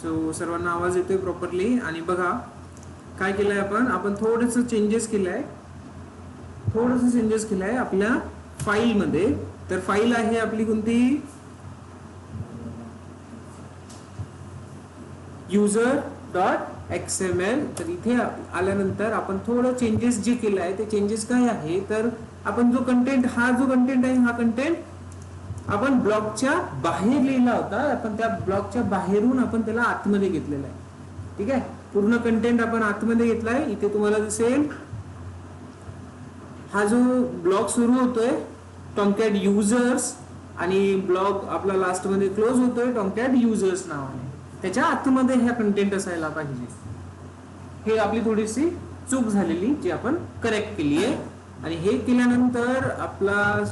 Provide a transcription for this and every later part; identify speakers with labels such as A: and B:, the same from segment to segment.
A: So सर्वांना आवाज येतोय प्रॉपरली. आणि बघा काय केलंय आपण थोडंसं चेंजेस केलंय आपल्या फाईलमध्ये. तर फाईल आहे आपली कोणती, user.xml. तर इथे आल्यानंतर आपण थोडं चेंजेस जे केलं आहे ते चेंजेस काय आहे, तर आपण जो कंटेंट आहे हा कंटेंट आपण ब्लॉकच्या बाहेर लिहिला होता. आपण त्या ब्लॉकच्या बाहेरून आपण त्याला आतमध्ये घेतलेला आहे. ठीक आहे, पूर्ण कंटेंट आपण आतमध्ये घेतलाय. इथे तुम्हाला दिसेल हा जो ब्लॉक सुरू होतोय टॉमकॅट युजर्स आणि ब्लॉक आपला लास्ट मध्ये क्लोज होतोय टॉमकॅट युजर्स नावाने. त्याच्या आतमध्ये ह्या कंटेंट असायला पाहिजे. हे आपली थोडीशी चूक झालेली जी आपण करेक्ट केली आहे. आणि हे केल्यानंतर आपला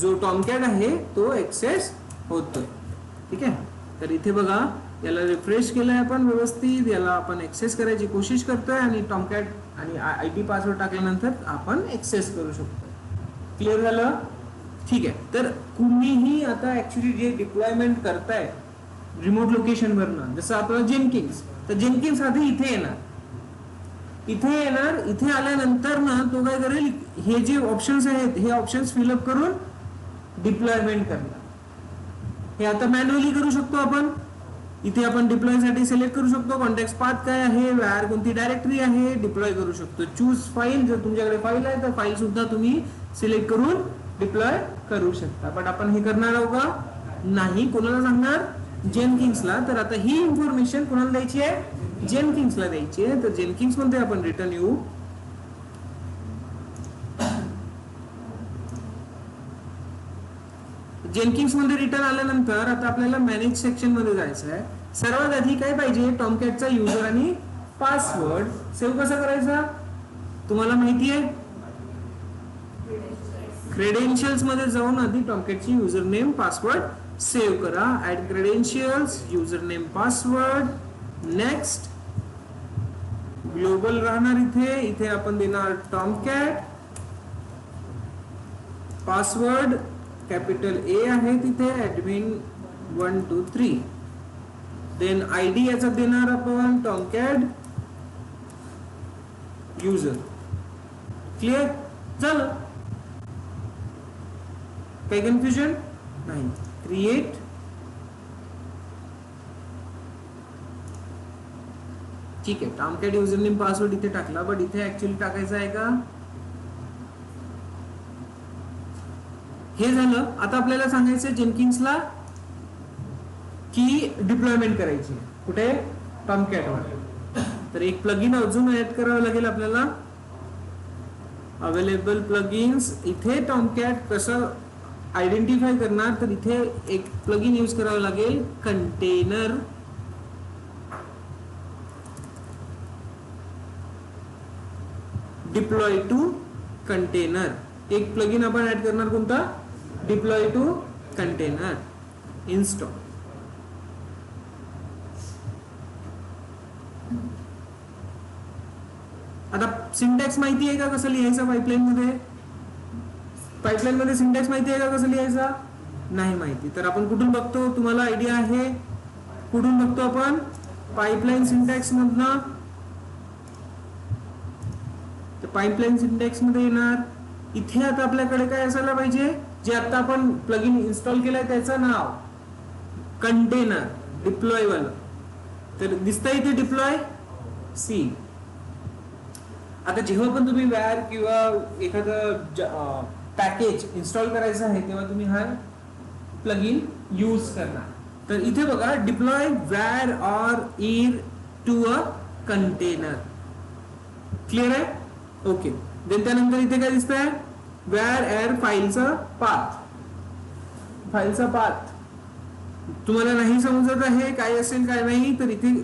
A: जो टॉमकॅट आहे तो एक्सेस होतोय. ठीक आहे, तर इथे बघा याला रिफ्रेश केलंय आपण व्यवस्थित. याला आपण एक्सेस करायची कोशिश करतोय आणि टॉमकॅट आणि आयडी पासवर्ड टाकल्यानंतर आपण एक्सेस करू शकतो. क्लिअर झालं? ठीक आहे. तर कुणीही आता ऍक्च्युली जे डिप्लॉयमेंट करताय रिमोट लोकेशन वरनं, जसं आपलं जेनकिन्स, तर जेनकिन्स आधी इथे येणार. इथे आल्यानंतर ना तो काय करेल, हे जे ऑप्शन्स आहेत हे ऑप्शन्स फिलअप करून डिप्लॉयमेंट करणार. हे आता मॅन्युअली करू शकतो आपण. इथे आपण डिप्लॉय साठी सिलेक्ट करू शकतो कॉन्टेक्स्ट पाथ काय आहे, व्हेअर कोणती डायरेक्टरी आहे, डिप्लॉय करू शकतो. चूज फाईल, जर तुमच्याकडे फाईल आहे तर फाईल सुद्धा तुम्ही सिलेक्ट करून डिप्लॉय करू शकता. पण आपण हे करणार आहोत का? नाही. कोणाला सांगणार? जेनकिन्सला. तर आता ही इन्फॉर्मेशन कोणाला द्यायची आहे? जेनकिन्सला द्यायची आहे. तर जेनकिन्स मध्ये आपण रिटर्न येऊ. जेनकिन्स मध्ये रिटर्न आल्यानंतर आता आपल्याला मॅनेज सेक्शन मध्ये जायचं आहे. सर्वात आधी काय पाहिजे? टॉमकॅटचा युजर आणि पासवर्ड सेव्ह कसा करायचा तुम्हाला माहिती आहे? क्रेडेन्शियल्स मध्ये जाऊन आधी टॉमकॅटची युजर नेम पासवर्ड सेव्ह करा. Add credentials, user name password, next. Global राहणार इथे आपण देणार टॉमकॅट. पासवर्ड कॅपिटल ए आहे तिथे, ऍडमिन 1 2 3. देन आयडी याचा देणार आपण टॉमकॅट युजर. क्लिअर झालं? काही कन्फ्युजन नाही. क्रिएट. ठीक आहे, टॉमकॅट युजर नेम पासवर्ड इथे टाकला, बट इथे ऍक्च्युअली टाकायचं आहे का? हे झालं. आता आपल्याला सांगायचं जेनकिन्सला की डिप्लॉयमेंट करायची. कुठे? टॉमकॅटवर. तर एक प्लगइन अजून ऍड करावं लागेल आपल्याला. Available plugins. इथे टॉमकॅट कसं आयडेंटिफाय करणार, तर इथे एक प्लगइन यूज करावं लागेल, कंटेनर. Deploy to container. एक प्लगइन आपण ऍड करणार, कोणता? Deploy to container. इन्स्टॉल. आता सिंटॅक्स माहिती आहे का कसं लिहायचं पाइपलाईन मध्ये? पाइपलाईन मध्ये सिंटॅक्स माहिती आहे का कसं लिहायचा? नाही माहिती. तर आपण कुठून बघतो? तुम्हाला आयडिया आहे कुठून बघतो आपण? पाइपलाईन सिंटॅक्स मधनं. तर पाइपलाईन सिंटॅक्स मध्ये येणार. इथे आता आपल्याकडे काय असायला पाहिजे? जे आता आपण प्लगइन इन्स्टॉल केलंय त्याचं नाव कंटेनर डिप्लॉय वाला. तर दिसतंय इथे डिप्लॉय सी. आता जेव्हा पण तुम्ही वॅर किंवा एखादं पॅकेज इन्स्टॉल करायचं आहे तेव्हा तुम्ही हा प्लगइन यूज करणार. तर इथे बघा डिप्लॉय वॅर ऑर ईर टू अ कंटेनर. क्लिअर आहे? ओके. देन त्यानंतर इथे काय दिसतंय? वॅर एर फाईलचा पाथ. फाईलचा पाथ तुम्हाला नाही समजत आहे काय असेल काय नाही, तर इथे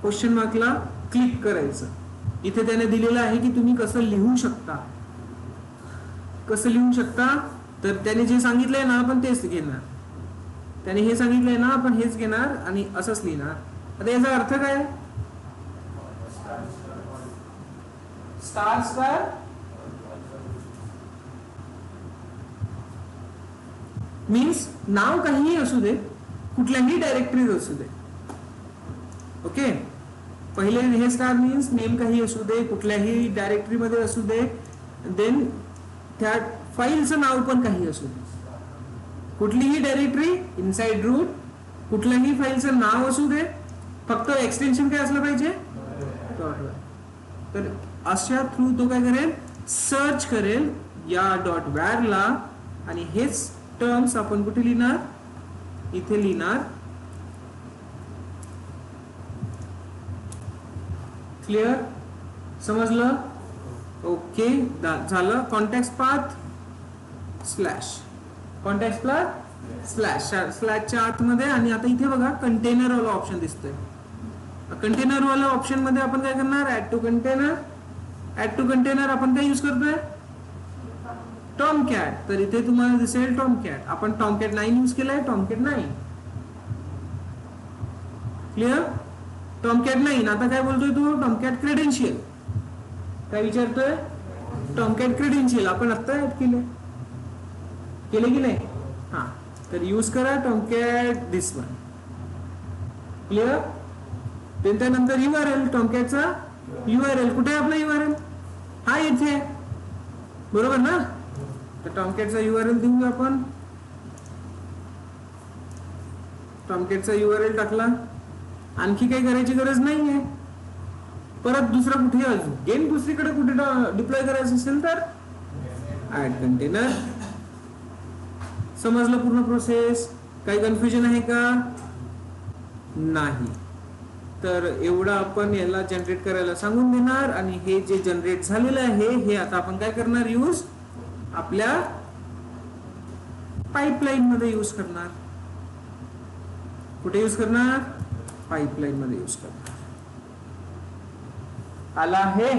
A: क्वेश्चन मार्कला क्लिक करायचं. इथे त्याने दिलेलं आहे की तुम्ही कसं लिहू शकता. कसं लिहू शकता? तर त्याने जे सांगितलंय ना आपण तेच घेणार. त्याने हे सांगितलंय ना आपण हेच घेणार आणि असंच लिहिणार. आता याचा अर्थ काय? स्टार मीन्स नाव काहीही असू दे, कुठल्याही डायरेक्टरीज असू दे. ओके, पहिले हे स्टार मीन्स नेम काही असू दे, कुठल्याही डायरेक्टरीमध्ये असू दे, देन त्या फाईलचं नाव पण काही असू दे. कुठलीही डायरेक्टरी इनसाइड रूट, कुठल्याही फाईलचं नाव असू दे, फक्त एक्सटेन्शन काय असलं पाहिजे, .var. तर अशा थ्रू तो काय करेल, सर्च करेल या .var ला, आणि हेच टर्म्स आपण कुठे लिहिणार, इथे लिहिणार. क्लिअर, समजलं? ओके, झालं. Context path slash, context path slash, स्लॅशच्या आतमध्ये. आणि आता इथे बघा कंटेनर वाला ऑप्शन दिसतोय. कंटेनर वाला ऑप्शन मध्ये आपण काय करणार, add to container. Add to container आपण काय यूज करतोय, टॉमकॅट. तर इथे तुम्हाला दिसेल टॉमकॅट. आपण टॉमकॅट 9 यूज केलाय, टॉमकॅट 9. क्लिअर, टॉमकॅट 9. आता काय बोलतोय तो, टॉमकॅट क्रेडेन्शियल. काय विचारतोय, टॉमकॅट क्रेडेन्शियल. आपण आता ऍड केले की नाही, हा. तर यूज करा टॉमकॅट दिस वन. क्लिअर. त्यानंतर URL, टॉमकॅटचा URL. कुठे आहे आपला URL, हा इथे, बरोबर ना. तर टॉमकॅटचा URL देऊ आपण. टॉमकॅटचा URL टाकला. आणखी काही करायची गरज नाहीये. परत दुसरं कुठे अजून दुसरीकडे कुठे डिप्लॉय करायचं असेल तर ऍड कंटेनर. समजलं पूर्ण प्रोसेस? काही कन्फ्युजन आहे का? नाही. तर एवढं आपण याला जनरेट करायला सांगून देणार. आणि हे जे जनरेट झालेलं आहे हे आता आपण काय करणार, यूज आपल्या पाईपलाईन मध्ये यूज करणार. कुठे यूज करणार, पाईपलाईन मध्ये यूज करणार. आला आहे,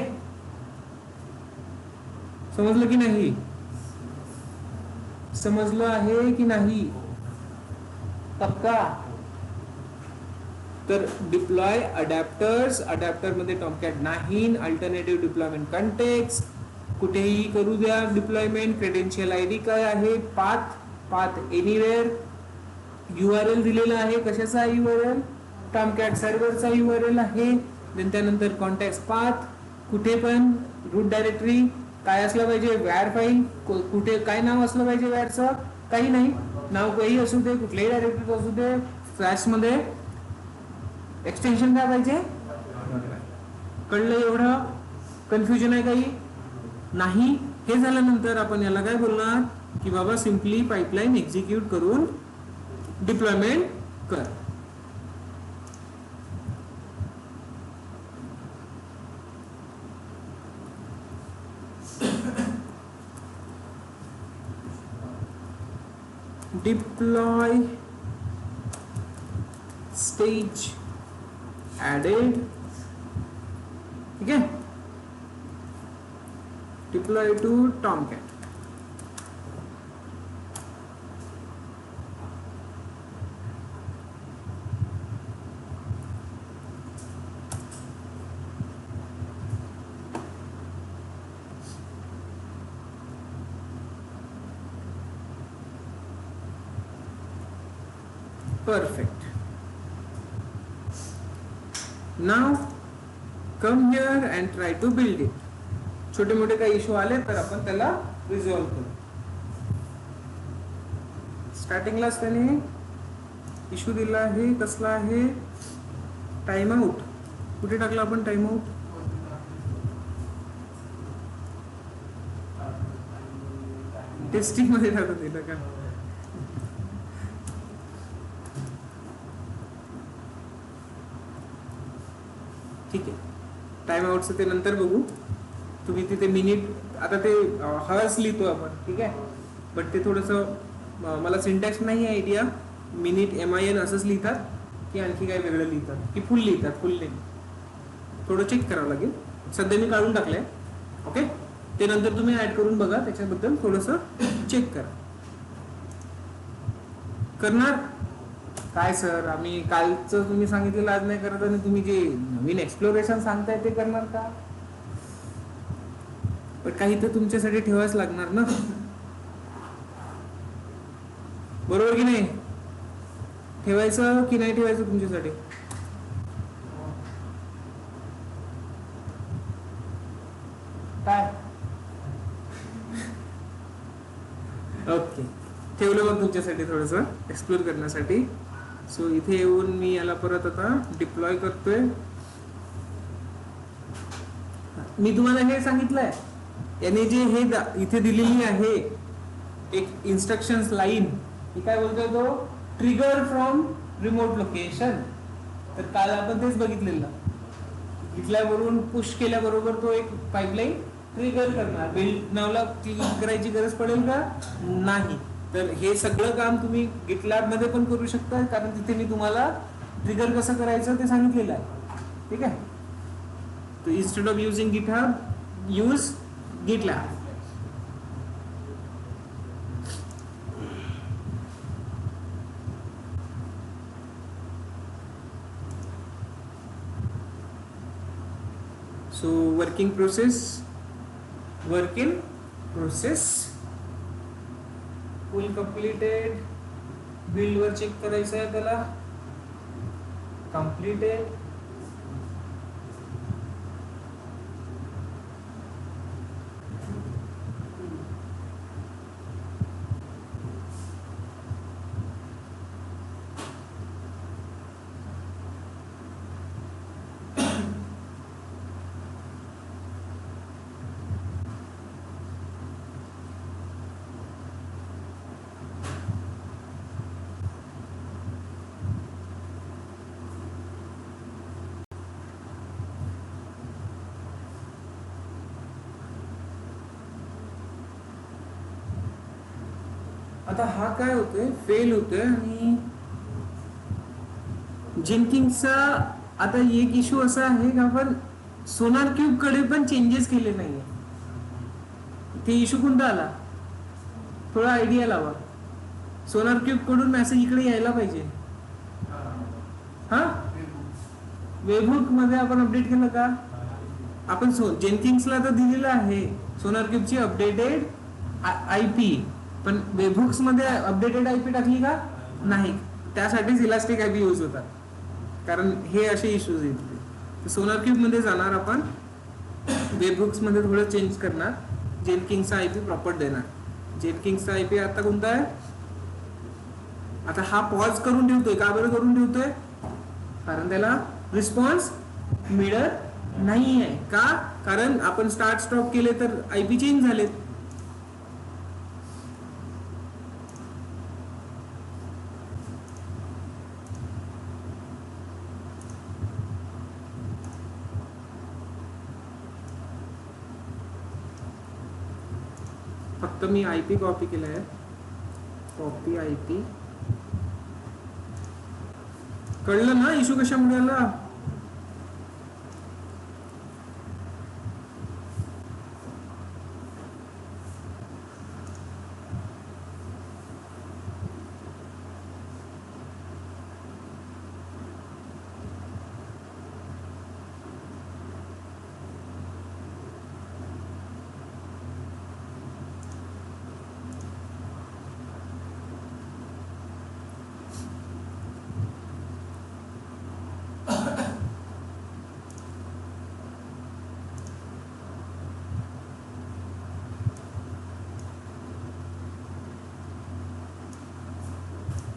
A: समजलं की नाही, समजलं आहे की नाही पक्का? तर डिप्लॉय अडॅप्टर्स, अडॅप्टर मध्ये टॉमकॅट 9, अल्टरनेटिव्ह डिप्लॉयमेंट कॉन्टेक्स्ट, कुठेही करू द्या डिप्लॉयमेंट. क्रेडेन्शियल आयडी काय आहे, पाथ एनीवेअर. URL दिलेला आहे, कशाचा URL, टॉमकॅट सर्व्हरचा URL आहे. त्यानंतर कॉन्टेक्स्ट पाथ, कुठे पण रूट डायरेक्टरी काय असलं पाहिजे, वॅर फाईल, कुठे काय नाव असलं पाहिजे वॅरचं, काही नाही, नाव काही असू दे, कुठल्याही डायरेक्टरी असू दे. फ्लॅश मध्ये एक्सटेन्शन काय पाहिजे, कळलं एवढं? कन्फ्युजन आहे काही? नाही. हे झाल्यानंतर आपण याला काय बोलणार की बाबा सिम्पली पाईपलाईन एक्झिक्यूट करून डिप्लॉयमेंट कर. Deploy stage added. ठीक है, deploy to Tomcat. Perfect. Now come here and try to build it. छोटे मोठे काही इश्यू आले तर आपण त्याला रिझॉल्व्ह करू. स्टार्टिंगलाच त्याने इश्यू दिला आहे, कसला आहे, टाइम आउट. कुठे टाकला आपण टाइम आउट, टेस्टिंग मध्ये टाकून दिलं का? ठीक आहे, टाइम आउटचं ते नंतर बघू. तुम्ही तिथे मिनिट, आता ते हर्स लिहितो आपण, ठीक आहे, बट ते थोडंसं मला सिंटॅक्स नाही आहे आयडिया. मिनिट MIN असंच लिहितात की आणखी काय वेगळं लिहितात की फुल लिहितात, फुल नेम थोडं चेक करावं लागेल. सध्या मी काढून टाकलंय. ओके, ते नंतर तुम्ही ऍड करून बघा, त्याच्याबद्दल थोडंसं चेक करा. करणार काय सर, आम्ही कालचं तुम्ही सांगितलेलं आज नाही करत आणि तुम्ही जे नवीन एक्सप्लोरेशन सांगताय ते करणार का? पण काही तर तुमच्यासाठी ठेवायच लागणार ना, बरोबर की नाही? ठेवायचं की नाही ठेवायचं तुमच्यासाठी? काय ओके, ठेवलं मग तुमच्यासाठी थोडंसं एक्सप्लोर करण्यासाठी. सो इथे येऊन मी याला परत आता डिप्लॉय करतोय. मी तुम्हाला हे सांगितलंय, याने जे हे इथे दिलेली आहे एक इन्स्ट्रक्शन्स लाईन, ही काय बोलतोय तो? Trigger from remote location. तर काल आपण तेच बघितलेलं, इथल्यावरून पुश केल्याबरोबर तो एक पाईपलाईन ट्रिगर करणार. बिल्ड नावला क्लिक करायची गरज पडेल का? नाही. तर हे सगळं काम तुम्ही गिटलॅब मध्ये पण करू शकता, कारण तिथे मी तुम्हाला ट्रिगर कसं करायचं ते सांगितलेलं आहे. ठीक आहे. तो instead of using GitHub, use GitLab. So work in process, full completed. Build वर चेक करायचं आहे त्याला, completed. आता हा काय होतोय, फेल होतोय. आणि जेनकिंग्सचा आता एक इश्यू असा आहे की आपण सोनार क्यूब कडे पण चेंजेस केले नाहीये. ते इश्यू कोणता आला? थोडा आयडिया लावा. सोनार क्यूब कडून मेसेज इकडे यायला पाहिजे. हा, वेबहुक मध्ये आपण अपडेट केलं का? आपण जेनकिंग्सला तर दिलेलं आहे सोनार क्यूबची अपडेटेड आयपी, पण वेबहुक्स मध्ये अपडेटेड आयपी टाकली का? नाही. त्यासाठीच इलास्टिक आयपी यूज होतात, कारण हे असे इश्यूज येतील. सोनार क्यूब मध्ये जाणार आपण, वेबहुक्स मध्ये थोडं चेंज करणार, जेनकिंग्सचा आयपी प्रॉपर देणार. जेनकिंग्सचा आयपी आता कोणता आहे? आता हा पॉज करून ठेवतोय. का बरं करून ठेवतोय? कारण त्याला रिस्पॉन्स मिळत नाहीये. का? कारण आपण स्टार्ट स्टॉप केले तर आयपी चेंज झालेत. फक्त मी आयपी कॉपी केलाय, कॉपी आयपी. कळलं ना इश्यू कशामुळे आला?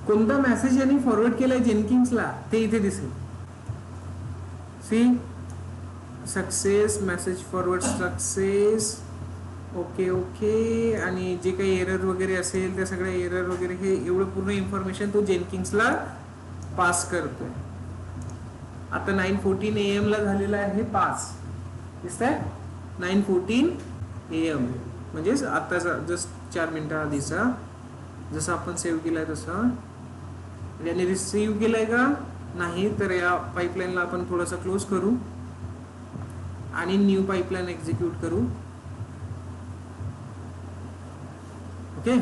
A: कोणता मेसेज यांनी फॉरवर्ड केलाय जेनकिंग्सला ते इथे दिसेल. See, success, message forward success. Okay okay. आणि जे काही एरर वगैरे असेल त्या सगळ्या एरर वगैरे हे एवढं पूर्ण इन्फॉर्मेशन तो जेनकिंग्सला पास करतोय. आता 9:14 AM ला झालेला आहे पास. दिसतंय? 9:14 AM म्हणजेच आताचा जस्ट 4 मिनिटं आधीचा, जसं आपण सेव्ह केलाय तसं. याने रिसीव्ह केलंय का? नाही. तर या पाईपलाईनला आपण थोडंसं क्लोज करू आणि न्यू पाईपलाईन एक्झिक्यूट करू. ओके.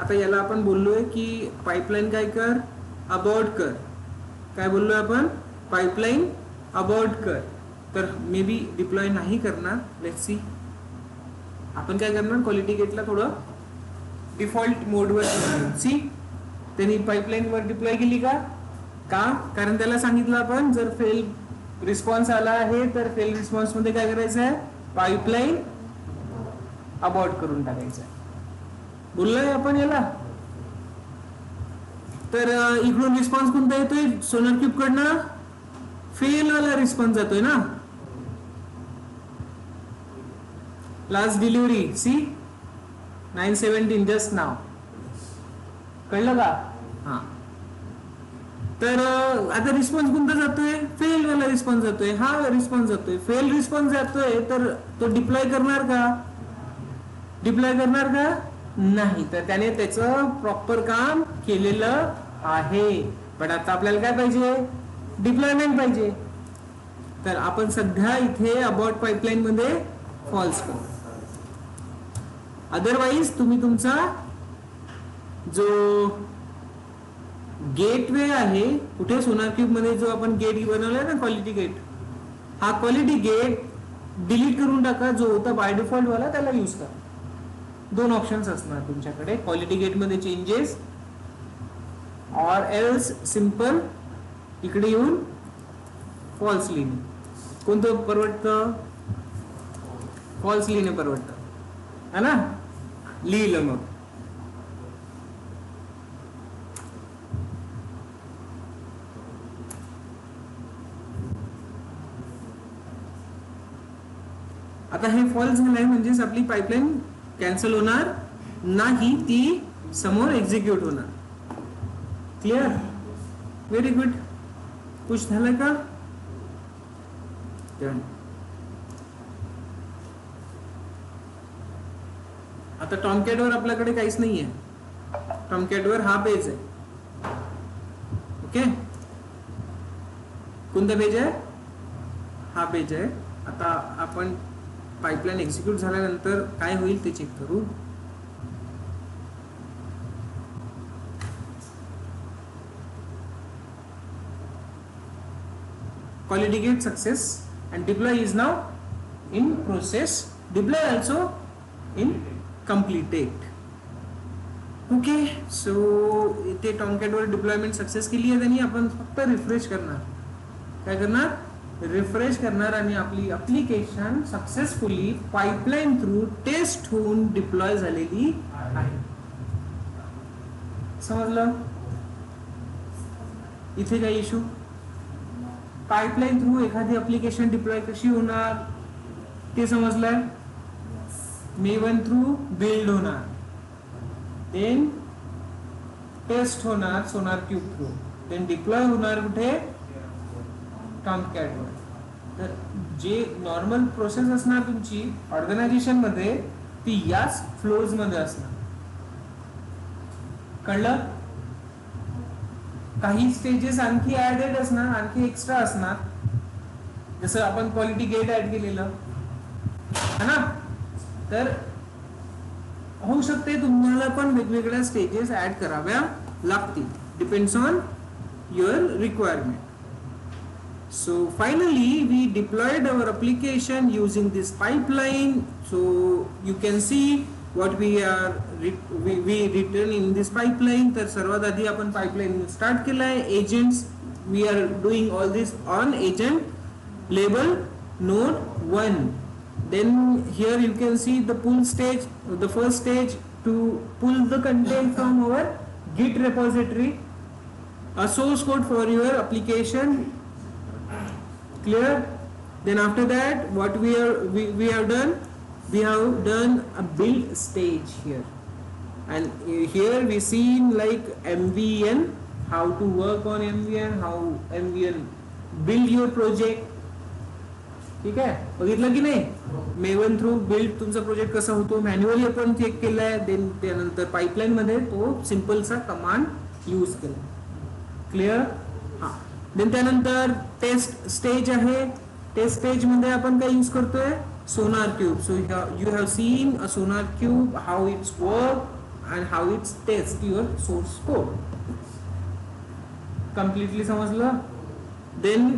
A: आता याला आपण बोललोय की पाईपलाईन काय कर, अबॉर्ट कर. काय बोललोय आपण, पाईपलाईन अबॉर्ट कर. तर मे बी डिप्लॉय नाही करणार. Let's see. आपण काय करणार, क्वालिटी गेटला थोडं डिफॉल्ट मोडवर सी. त्यांनी पाईपलाईन वर डिप्लॉय केली का? कारण त्याला सांगितलं आपण जर फेल रिस्पॉन्स आला आहे तर फेल रिस्पॉन्स मध्ये काय करायचं आहे, पाईपलाईन अबॉर्ट करून टाकायचं आहे. बोललोय आपण याला. तर इकडून रिस्पॉन्स कोणता येतोय, सोलर क्यूब कडनं फेल वाला रिस्पॉन्स जातोय ना. लास्ट डिलिव्हरी सी 917 जस्ट नाव. कळलं का? हा. तर आता रिस्पॉन्स कोणता जातोय, फेल वाला रिस्पॉन्स जातोय. हा रिस्पॉन्स जातोय, फेल रिस्पॉन्स जातोय. तर तो डिप्लॉय करणार का, डिप्लॉय करणार का नाही. तर त्याने त्याचं प्रॉपर काम केलेलं आहे. पण आता आपल्याला काय पाहिजे, डिप्लॉयमेंट पाहिजे. तर आपण सध्या इथे अबॉर्ट पाईपलाईन मध्ये फॉल्स करू. अदरवाईज तुम्ही तुमचा जो गेटवे आहे, कुठे सोनार क्यूब मध्ये जो आपण गेट बनवलाय ना क्वालिटी गेट, हा क्वालिटी गेट डिलीट करून टाका. जो होता बाय डिफॉल्ट वाला त्याला यूज करा. दोन ऑप्शन्स असणार तुमच्याकडे, क्वालिटी गेट मध्ये चेंजेस और एल्स सिंपल इकडे येऊन फॉल्स लिहिणे. कोणतं परवडतं, फॉल्स लिहिणे परवडतं है ना. लिहिलं मग. आता हे फॉल्स झालंय म्हणजेच आपली पाईपलाईन कॅन्सल होणार नाही, ती समोर एक्झिक्यूट होणार. Clear, very good. खुश झालं का? आता टॉमकॅट वर आपल्याकडे काहीच नाहीये. टॉमकॅट वर हा पेज आहे. ओके, कोणता पेज आहे, हा पेज आहे. आता आपण पाईपलाईन एक्झिक्यूट झाल्यानंतर काय होईल ते चेक करू. Quality gate success and deploy is now in process. Deploy also in completed. Okay, so इथे टॉमकॅट वर डिप्लॉयमेंट सक्सेस केली आहे त्यांनी. आपण फक्त रिफ्रेश करणार. काय करणार, रिफ्रेश करणार आणि आपली application successfully pipeline through test होऊन डिप्लॉय झालेली आहे. समजलं? इथे काय इश्यू, पाईपलाईन थ्रू एखादी ऍप्लिकेशन डिप्लॉय कशी होणार ते समजलंय. मेवन थ्रू बिल्ड होणार, देन टेस्ट होणार SonarQube through, then deploy होणार कुठे, टॉमकॅट वर. तर जे नॉर्मल प्रोसेस असणार तुमची ऑर्गनायझेशन मध्ये ती याच फ्लोज मध्ये असणार. कळलं? काही स्टेजेस आणखी ऍडेड असणार, आणखी एक्स्ट्रा असणार. जसं आपण क्वालिटी गेट ऍड केलेलं है ना. तर होऊ शकते तुम्हाला पण वेगवेगळ्या स्टेजेस ऍड कराव्या लागतील, depends on your requirement. So finally we deployed our application using this pipeline. So you can see what we written in this pipeline. तर सर्वात आधी आपण पाईपलाईन स्टार्ट केलाय. Agents, we are doing all this on agent label node 1. Then here you can see the pull stage, the first stage to pull the content from our Git repository, a source code for your application. Clear? Then after that what we have done a build stage here, and here we seen like MVN, how to work on MVN, how MVN build your project. ठीक आहे, बघितलं की नाही. Maven through build तुमचा project कसा होतो manually आपण check केलाय. देन त्यानंतर पाईपलाईन मध्ये तो सिंपलचा कमांड यूज केला. क्लिअर? हा. देन त्यानंतर टेस्ट स्टेज आहे. टेस्ट स्टेज मध्ये आपण काय यूज करतोय, SonarQube. So you have seen a SonarQube, how it's work and how it's test your source code. Completely समजलं. देन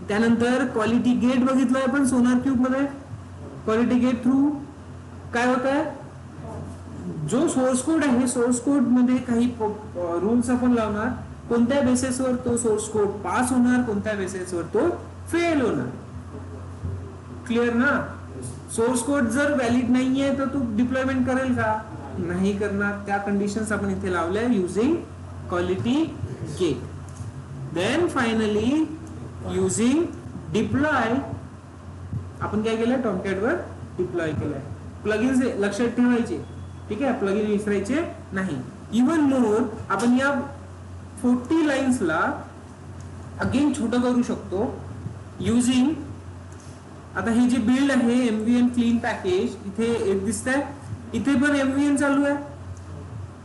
A: त्यानंतर क्वालिटी गेट बघितलं आपण सोनार क्यूब मध्ये. क्वालिटी गेट थ्रू काय होत आहे, जो सोर्स कोड आहे सोर्स कोड मध्ये काही रूल्स आपण लावणार, कोणत्या बेसिसवर तो सोर्स कोड पास होणार, कोणत्या बेसिसवर तो फेल होणार. क्लिअर ना. सोर्स कोड जर व्हॅलिड नाहीये तर तू डिप्लॉयमेंट करेल का, नाही करणार. त्या कंडिशन्स आपण इथे लावल्या using quality gate. Then finally using deploy आपण काय केलं, टॉमकॅट वर डिप्लॉय केलंय. प्लगइन्स लक्षात ठेवायचे, ठीक आहे, प्लगइन विसरायचे नाही. इवन मोर आपण या 40 लाईन्सला अगेन छोटं करू शकतो युजिंग. आता हे जे बिल्ड आहे MVN क्लीन पॅकेज, इथे एक दिसतंय, इथे पण MVN चालू आहे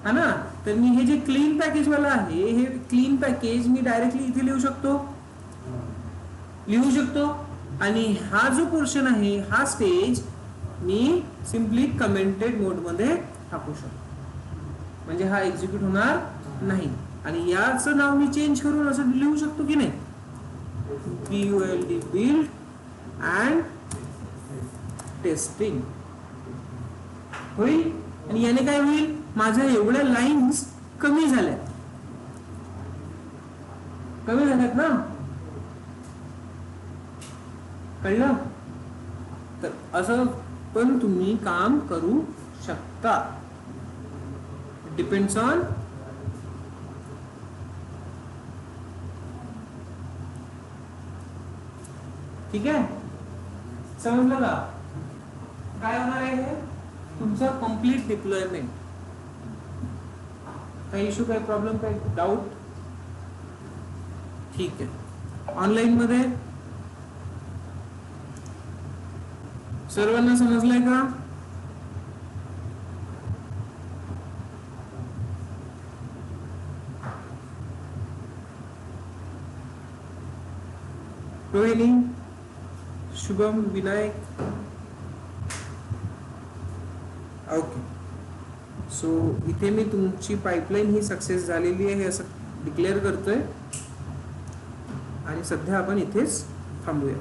A: हा ना. तर मी हे जे क्लीन पॅकेज वाला आहे, हे क्लीन पॅकेज मी डायरेक्टली इथे लिहू शकतो. आणि हा जो पोर्शन आहे, हा स्टेज मी सिम्पली कमेंटेड मोड मध्ये टाकू शकतो, म्हणजे हा एक्झिक्यूट होणार नाही. आणि याचं नाव मी चेंज करून असं लिहू शकतो की नाही, BULD बिल्ड अँड टेस्टिंग होईल. आणि याने काय होईल, माझ्या एवढ्या लाईन्स कमी झाल्यात ना. कळलं. तर असं पण तुम्ही काम करू शकता. डिपेंड्स ऑन ठीक आहे. समजलं का काय होणार आहे हे तुमचं कम्प्लीट डिप्लॉयमेंट. काही इश्यू, काही प्रॉब्लेम, काही डाऊट. ठीक आहे. ऑनलाईन मध्ये सर्वांना समजलंय का. रोहिणी, शुभम, विनायक. ओके. सो इथे मी तुमची पाइपलाइन ही सक्सेस झालेली आहे असं डिक्लेअर करतोय आणि सध्या आपण इथेच थांबूया.